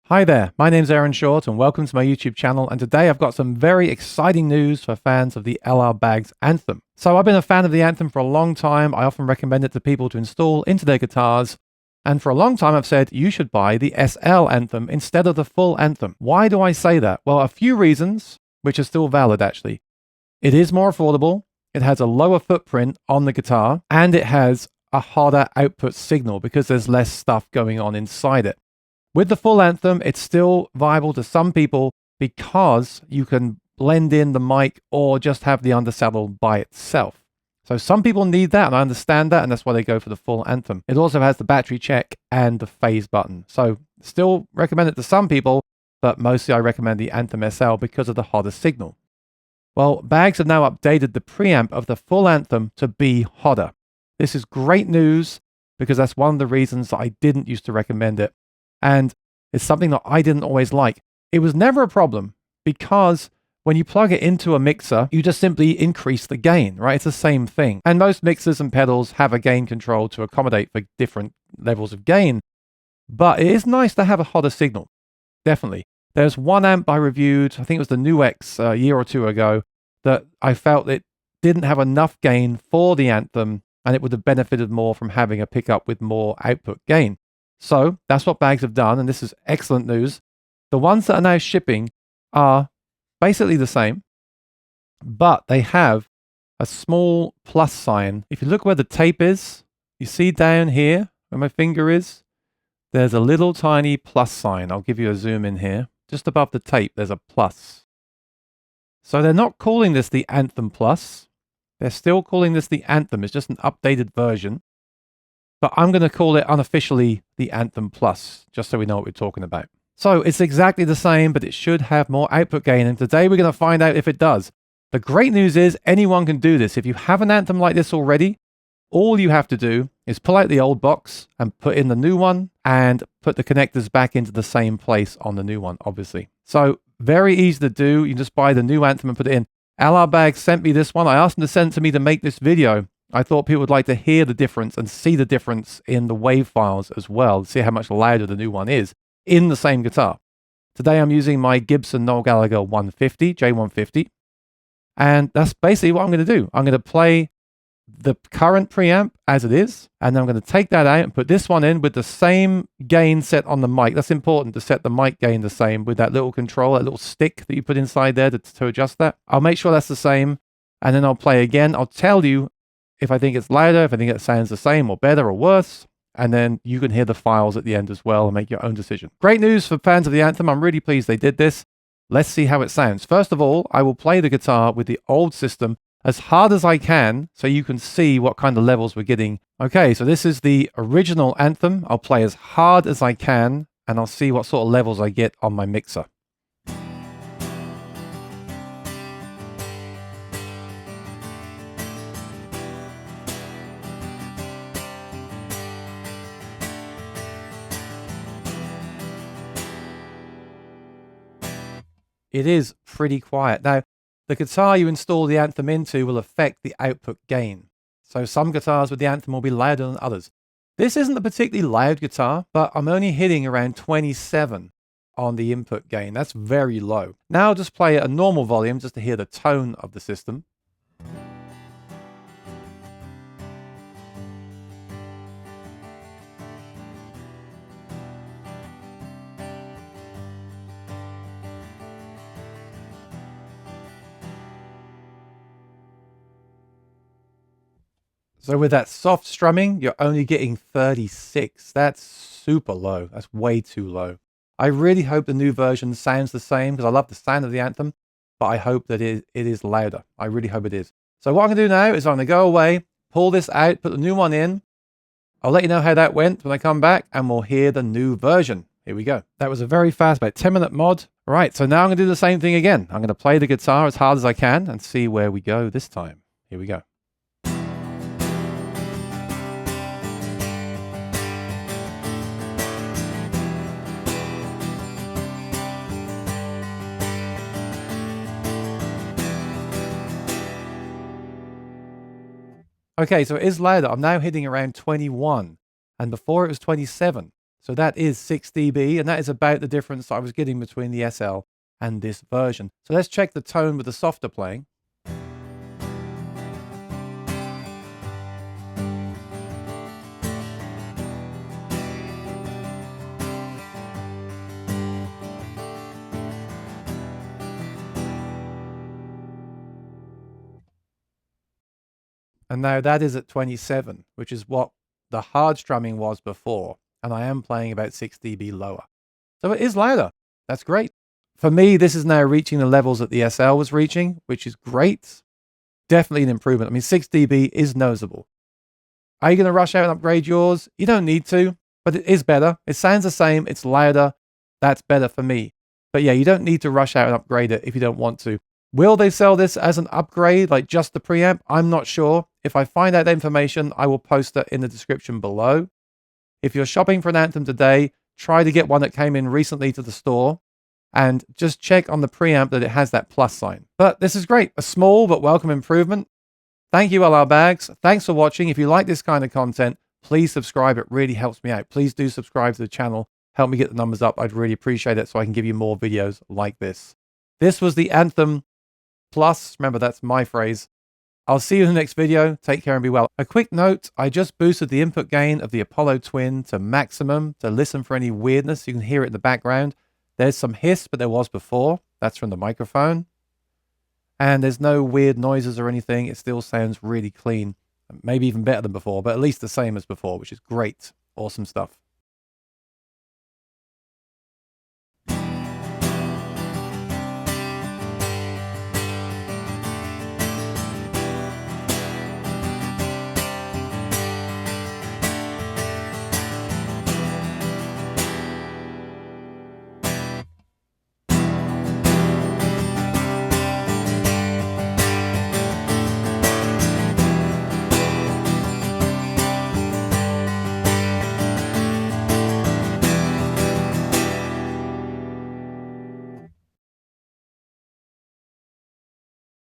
Hi there, my name's Aaron Short and welcome to my YouTube channel, and today I've got some very exciting news for fans of the LR Baggs Anthem. So I've been a fan of the Anthem for a long time. I often recommend it to people to install into their guitars, and for a long time I've said you should buy the SL Anthem instead of the full Anthem. Why do I say that? Well, a few reasons, which are still valid actually. It is more affordable, it has a lower footprint on the guitar, and it has a harder output signal because there's less stuff going on inside it. With the full Anthem, it's still viable to some people because you can blend in the mic or just have the undersaddle by itself. So some people need that, and I understand that, and that's why they go for the full Anthem. It also has the battery check and the phase button. So still recommend it to some people, but mostly I recommend the Anthem SL because of the hotter signal. Well, Baggs have now updated the preamp of the full Anthem to be hotter. This is great news because that's one of the reasons that I didn't used to recommend it. And it's something that I didn't always like. It was never a problem because when you plug it into a mixer, you just simply increase the gain, right? It's the same thing. And most mixers and pedals have a gain control to accommodate for different levels of gain. But it is nice to have a hotter signal, definitely. There's one amp I reviewed, I think it was the New X a year or two ago, that I felt it didn't have enough gain for the Anthem, and it would have benefited more from having a pickup with more output gain. So that's what Baggs have done, and this is excellent news. The ones that are now shipping are basically the same, but they have a small plus sign. If you look where the tape is, you see down here where my finger is, there's a little tiny plus sign. I'll give you a zoom in here. Just above the tape, there's a plus. So they're not calling this the Anthem Plus. They're still calling this the Anthem. It's just an updated version. But I'm going to call it unofficially the Anthem Plus, just so we know what we're talking about. So it's exactly the same, but it should have more output gain, and today we're going to find out if it does. The great news is anyone can do this. If you have an Anthem like this already, all you have to do is pull out the old box and put in the new one and put the connectors back into the same place on the new one, obviously. So very easy to do. You can just buy the new Anthem and put it in. LR Baggs sent me this one. I asked them to send it to me to make this video. I thought people would like to hear the difference and see the difference in the wave files as well, see how much louder the new one is in the same guitar. Today I'm using my Gibson Noel Gallagher 150, J150, and that's basically what I'm going to do. I'm going to play the current preamp as it is, and then I'm going to take that out and put this one in with the same gain set on the mic. That's important to set the mic gain the same with that little controller, that little stick that you put inside there to adjust that. I'll make sure that's the same, and then I'll play again. I'll tell you if I think it's louder, if I think it sounds the same or better or worse, and then you can hear the files at the end as well and make your own decision. Great news for fans of the Anthem. I'm really pleased they did this. Let's see how it sounds. First of all, I will play the guitar with the old system as hard as I can so you can see what kind of levels we're getting. Okay, so this is the original Anthem. I'll play as hard as I can, and I'll see what sort of levels I get on my mixer. It is pretty quiet. Now, the guitar you install the Anthem into will affect the output gain. So some guitars with the Anthem will be louder than others. This isn't a particularly loud guitar, but I'm only hitting around 27 on the input gain. That's very low. Now I'll just play at a normal volume just to hear the tone of the system. So with that soft strumming, you're only getting 36. That's super low. That's way too low. I really hope the new version sounds the same because I love the sound of the Anthem, but I hope that it is louder. I really hope it is. So what I'm going to do now is I'm going to go away, pull this out, put the new one in. I'll let you know how that went when I come back, and we'll hear the new version. Here we go. That was a very fast, about 10-minute mod. Right, so now I'm going to do the same thing again. I'm going to play the guitar as hard as I can and see where we go this time. Here we go. Okay, so it is louder. I'm now hitting around 21, and before it was 27. So that is 6 dB, and that is about the difference I was getting between the SL and this version. So let's check the tone with the softer playing. And now that is at 27, which is what the hard strumming was before. And I am playing about 6 dB lower. So it is louder. That's great. For me, this is now reaching the levels that the SL was reaching, which is great. Definitely an improvement. I mean, 6 dB is noticeable. Are you going to rush out and upgrade yours? You don't need to, but it is better. It sounds the same. It's louder. That's better for me. But yeah, you don't need to rush out and upgrade it if you don't want to. Will they sell this as an upgrade, like just the preamp? I'm not sure. If I find out the information, I will post it in the description below. If you're shopping for an Anthem today, try to get one that came in recently to the store and just check on the preamp that it has that plus sign. But this is great. A small but welcome improvement. Thank you, LR Bags. Thanks for watching. If you like this kind of content, please subscribe. It really helps me out. Please do subscribe to the channel. Help me get the numbers up. I'd really appreciate it so I can give you more videos like this. This was the Anthem Plus. Remember, that's my phrase. I'll see you in the next video. Take care and be well. A quick note, I just boosted the input gain of the Apollo Twin to maximum to listen for any weirdness. You can hear it in the background. There's some hiss, but there was before. That's from the microphone. And there's no weird noises or anything. It still sounds really clean. Maybe even better than before, but at least the same as before, which is great. Awesome stuff.